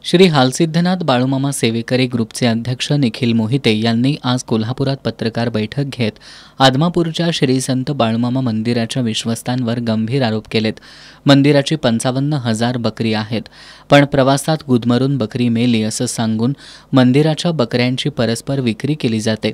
श्री हालसिद्धनाथ बाळूमामा सेवेकरी ग्रुपचे अध्यक्ष निखिल मोहिते यांनी आज कोल्हापुरात पत्रकार बैठक घेत आदमापूरच्या श्री संत बाळूमामा मंदिराच्या विश्वस्तांवर गंभीर आरोप केलेत। मंदिराची 55,000 बकरी आहेत, पण प्रवासात गुदमरून बकरी मेली असं सांगून मंदिराच्या बकऱ्यांची परस्पर विक्री केली जाते।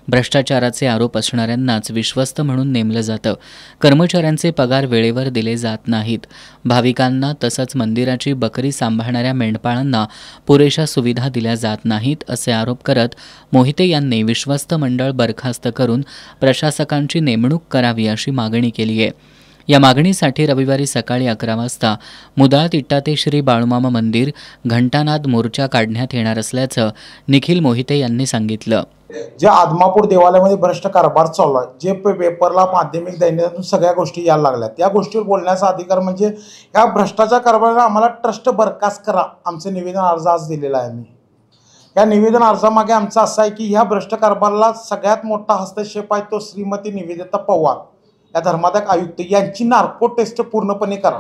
भ्रष्टाचाराचे आरोप असणाऱ्यांनाच विश्वस्त म्हणून नेमलं जातं। कर्मचाऱ्यांचे पगार वेळेवर दिले जात नाहीत। भाविकांना तसंच मंदिराची बकरी सांभाळणाऱ्या मेंढपाळांना पुरेशा सुविधा दिल्या जात नाहीत असे आरोप करत मोहिते यांनी विश्वस्त मंडळ बरखास्त करून प्रशासकांची नेमणूक करावी अशी मागणी केली आहे। या मागणीसाठी रविवारी सकाळी 11 वाजता मुदाळत इट्टा ते श्री बाळूमामा मंदिर घंटानाद मोर्चा काढण्यात येणार असल्याचं निखिल मोहिते यांनी सांगितलं। जे आदमापूर देवालयामध्ये भ्रष्ट कारभार चालू आहे, जे पेपरला माध्यमिक दैनिकातून सगळ्या गोष्टी यायला लागल्या, त्या गोष्टीवर बोलण्याचा अधिकार म्हणजे या भ्रष्टाचार कारभाराला आम्हाला ट्रस्ट बरखास्त करा आमचे निवेदन अर्ज आज दिलेला आहे। मी या निवेदन अर्जामागे आमचं असं आहे की ह्या भ्रष्ट कारभाराला सगळ्यात मोठा हस्तक्षेप आहे तो श्रीमती निवेदिता पवार या धर्मादाय आयुक्त यांची नार्को टेस्ट पूर्णपणे करा,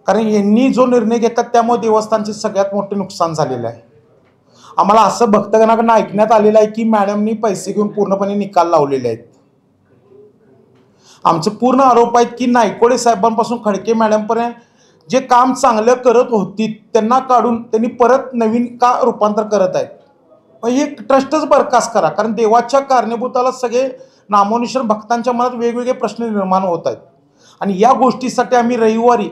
कारण यांनी जो निर्णय घेतात त्यामुळे देवस्थानचे सगळ्यात मोठे नुकसान झालेलं आहे। आम्हाला असं भक्तगणाकडून ऐकण्यात आलेलं आहे की मॅडमनी पैसे घेऊन पूर्णपणे निकाल लावलेले आहेत। आमचं पूर्ण आरोप आहे की नायकोडे साहेबांपासून खडके मॅडमपर्यंत जे काम चांगलं करत होती त्यांना काढून त्यांनी परत नवीन का रूपांतर करत आहेत। हे ट्रस्टच बरखास्त करा, कारण देवाच्या कारणीभूताला सगळे नामोनिशाण भक्तांच्या मनात वेगवेगळे प्रश्न निर्माण होत आहेत। आणि या गोष्टीसाठी आम्ही रविवारी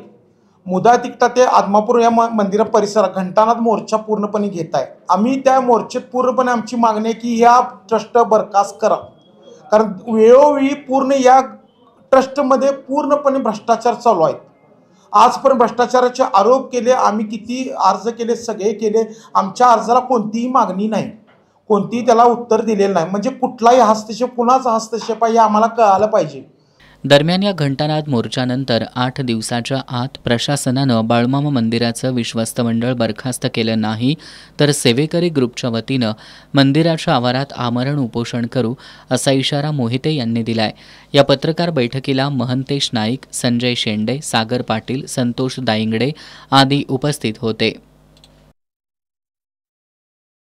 मुदाळत इट्टा ते आदमापूर या मंदिरा परिसरात घंटानाद मोर्चा पूर्णपणे घेत आहे। आम्ही त्या मोर्चेत पूर्णपणे आमची मागणी आहे की या ट्रस्ट बरखास्त करा, कारण वेळोवेळी पूर्ण या ट्रस्टमध्ये पूर्णपणे भ्रष्टाचार चालू आहे। आजपर्यंत भ्रष्टाचाराचे आरोप केले, आम्ही किती अर्ज केले, सगळे केले, आमच्या अर्जाला कोणतीही मागणी नाही, कोणतीही त्याला उत्तर दिलेलं नाही। म्हणजे कुठलाही हस्तक्षेप, कुणाचा हस्तक्षेप आहे हे आम्हाला कळालं पाहिजे। दरम्यान या घंटानाद मोर्चानंतर 8 दिवसाच्या आत प्रशासनानं बाळूमामा मंदिराचं विश्वस्त मंडळ बरखास्त केलं नाही तर सेवेकरी ग्रुपच्या वतीनं मंदिराच्या आवारात आमरण उपोषण करू असा इशारा मोहिते यांनी दिलाय। या पत्रकार बैठकीला महंतेश नाईक, संजय शेंडे, सागर पाटील, संतोष दायिंगडे आदी उपस्थित होते।